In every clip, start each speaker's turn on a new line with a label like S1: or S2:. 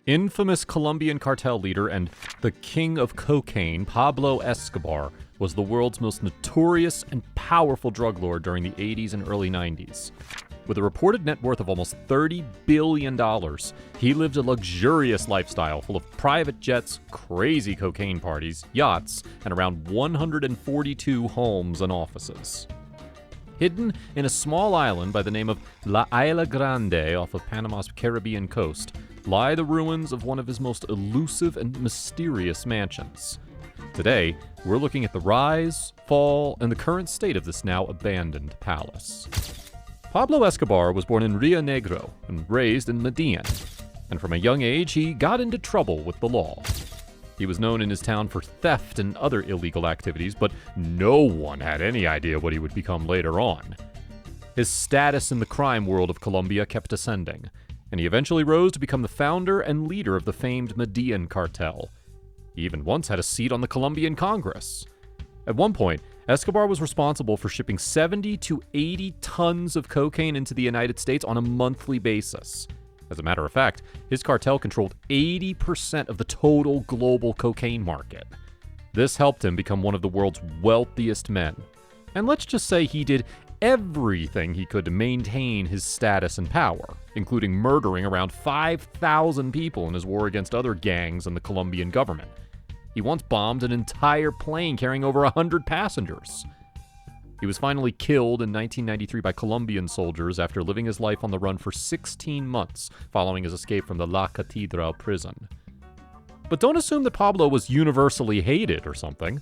S1: Infamous Colombian cartel leader and the king of cocaine, Pablo Escobar, was the world's most notorious and powerful drug lord during the 80s and early 90s. With a reported net worth of almost $30 billion, he lived a luxurious lifestyle full of private jets, crazy cocaine parties, yachts, and around 142 homes and offices. Hidden in a small island by the name of Isla Grande off of Panama's Caribbean coast, lie the ruins of one of his most elusive and mysterious mansions. Today, we're looking at the rise, fall, and the current state of this now abandoned palace. Pablo Escobar was born in Rio Negro and raised in Medellin, and from a young age he got into trouble with the law. He was known in his town for theft and other illegal activities, but no one had any idea what he would become later on. His status in the crime world of Colombia kept ascending, and he eventually rose to become the founder and leader of the famed Medellin cartel. He even once had a seat on the Colombian Congress. At one point, Escobar was responsible for shipping 70 to 80 tons of cocaine into the United States on a monthly basis. As a matter of fact, his cartel controlled 80% of the total global cocaine market. This helped him become one of the world's wealthiest men. And let's just say he did everything he could to maintain his status and power, including murdering around 5,000 people in his war against other gangs and the Colombian government. He once bombed an entire plane carrying over 100 passengers. He was finally killed in 1993 by Colombian soldiers after living his life on the run for 16 months following his escape from the La Catedral prison. But don't assume that Pablo was universally hated or something.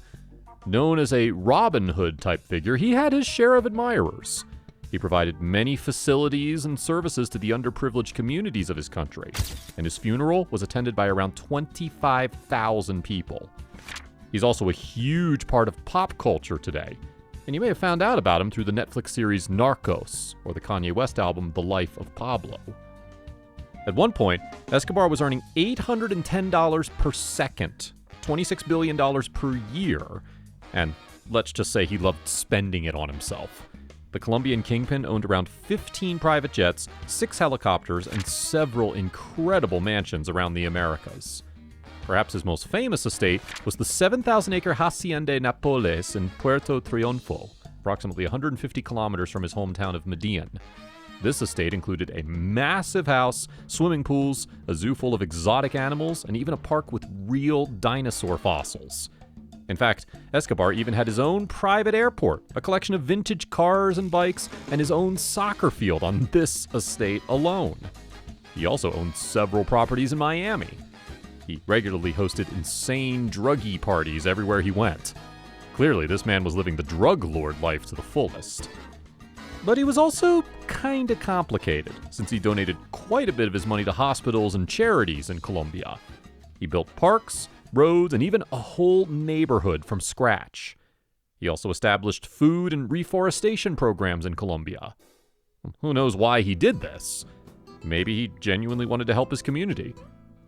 S1: Known as a Robin Hood type figure, he had his share of admirers. He provided many facilities and services to the underprivileged communities of his country, and his funeral was attended by around 25,000 people. He's also a huge part of pop culture today, and you may have found out about him through the Netflix series Narcos, or the Kanye West album The Life of Pablo. At one point, Escobar was earning $810 per second, $26 billion per year, and let's just say he loved spending it on himself. The Colombian kingpin owned around 15 private jets, 6 helicopters, and several incredible mansions around the Americas. Perhaps his most famous estate was the 7,000-acre Hacienda Napoles in Puerto Triunfo, approximately 150 kilometers from his hometown of Medellin. This estate included a massive house, swimming pools, a zoo full of exotic animals, and even a park with real dinosaur fossils. In fact, Escobar even had his own private airport, a collection of vintage cars and bikes, and his own soccer field on this estate alone. He also owned several properties in Miami. He regularly hosted insane druggie parties everywhere he went. Clearly, this man was living the drug lord life to the fullest. But he was also kinda complicated, since he donated quite a bit of his money to hospitals and charities in Colombia. He built parks, roads, and even a whole neighborhood from scratch. He also established food and reforestation programs in Colombia. Who knows why he did this? Maybe he genuinely wanted to help his community.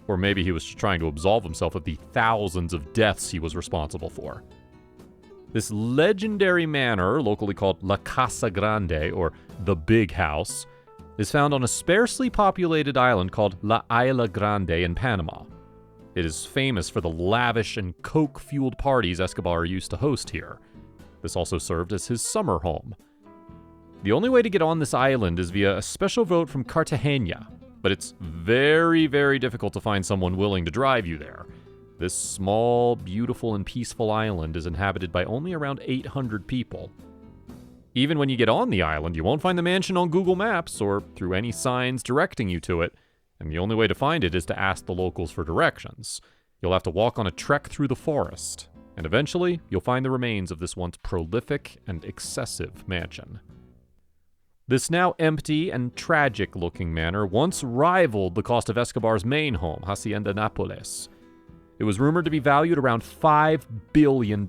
S1: Or maybe he was just trying to absolve himself of the thousands of deaths he was responsible for. This legendary manor, locally called La Casa Grande, or the Big House, is found on a sparsely populated island called La Isla Grande in Panama. It is famous for the lavish and coke-fueled parties Escobar used to host here. This also served as his summer home. The only way to get on this island is via a special vote from Cartagena, but it's very, very difficult to find someone willing to drive you there. This small, beautiful, and peaceful island is inhabited by only around 800 people. Even when you get on the island, you won't find the mansion on Google Maps or through any signs directing you to it, and the only way to find it is to ask the locals for directions. You'll have to walk on a trek through the forest, and eventually you'll find the remains of this once prolific and excessive mansion. This now empty and tragic-looking manor once rivaled the cost of Escobar's main home, Hacienda Napoles. It was rumored to be valued around $5 billion.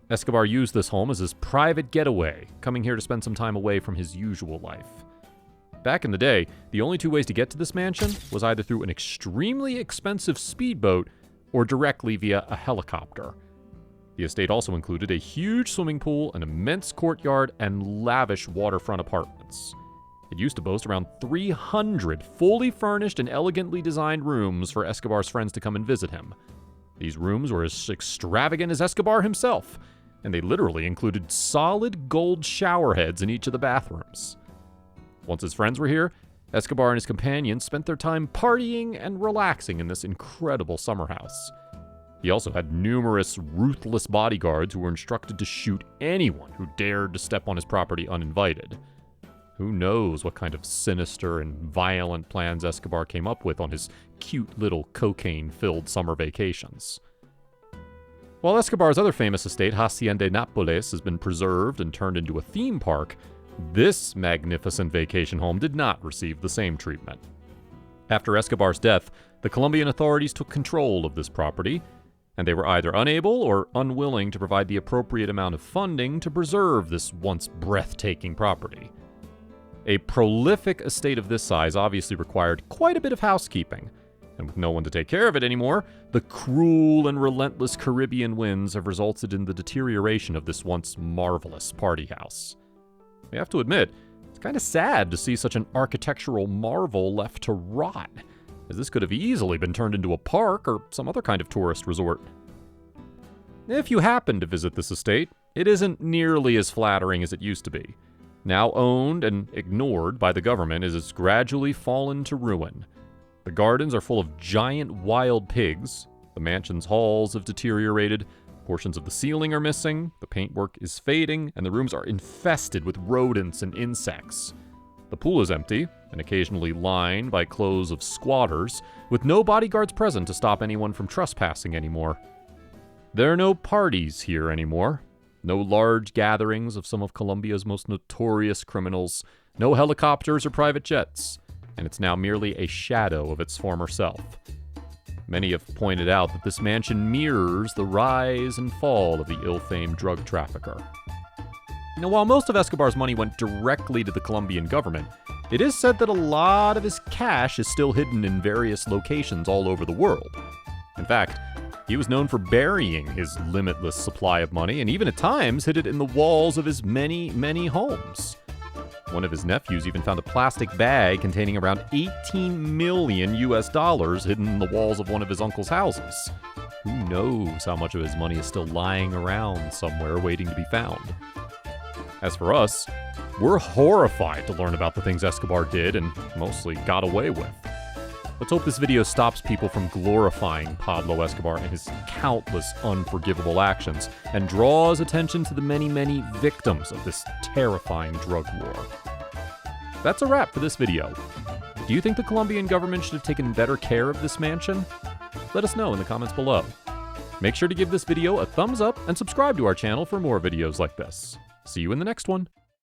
S1: Escobar used this home as his private getaway, coming here to spend some time away from his usual life. Back in the day, the only two ways to get to this mansion was either through an extremely expensive speedboat or directly via a helicopter. The estate also included a huge swimming pool, an immense courtyard, and lavish waterfront apartments. It used to boast around 300 fully furnished and elegantly designed rooms for Escobar's friends to come and visit him. These rooms were as extravagant as Escobar himself, and they literally included solid gold shower heads in each of the bathrooms. Once his friends were here, Escobar and his companions spent their time partying and relaxing in this incredible summer house. He also had numerous ruthless bodyguards who were instructed to shoot anyone who dared to step on his property uninvited. Who knows what kind of sinister and violent plans Escobar came up with on his cute little cocaine-filled summer vacations. While Escobar's other famous estate, Hacienda Napoles, has been preserved and turned into a theme park, this magnificent vacation home did not receive the same treatment. After Escobar's death, the Colombian authorities took control of this property, and they were either unable or unwilling to provide the appropriate amount of funding to preserve this once breathtaking property. A prolific estate of this size obviously required quite a bit of housekeeping, and with no one to take care of it anymore, the cruel and relentless Caribbean winds have resulted in the deterioration of this once marvelous party house. We have to admit, it's kind of sad to see such an architectural marvel left to rot, as this could have easily been turned into a park or some other kind of tourist resort. If you happen to visit this estate, it isn't nearly as flattering as it used to be. Now owned and ignored by the government, it has gradually fallen to ruin. The gardens are full of giant wild pigs, the mansion's halls have deteriorated, portions of the ceiling are missing, the paintwork is fading, and the rooms are infested with rodents and insects. The pool is empty, and occasionally lined by clothes of squatters, with no bodyguards present to stop anyone from trespassing anymore. There are no parties here anymore, no large gatherings of some of Colombia's most notorious criminals, no helicopters or private jets, and it's now merely a shadow of its former self. Many have pointed out that this mansion mirrors the rise and fall of the ill-famed drug trafficker. Now, while most of Escobar's money went directly to the Colombian government, it is said that a lot of his cash is still hidden in various locations all over the world. In fact, he was known for burying his limitless supply of money and even at times hid it in the walls of his many, many homes. One of his nephews even found a plastic bag containing around $18 million hidden in the walls of one of his uncle's houses. Who knows how much of his money is still lying around somewhere waiting to be found? As for us, we're horrified to learn about the things Escobar did and mostly got away with. Let's hope this video stops people from glorifying Pablo Escobar and his countless unforgivable actions, and draws attention to the many, many victims of this terrifying drug war. That's a wrap for this video. Do you think the Colombian government should have taken better care of this mansion? Let us know in the comments below. Make sure to give this video a thumbs up and subscribe to our channel for more videos like this. See you in the next one.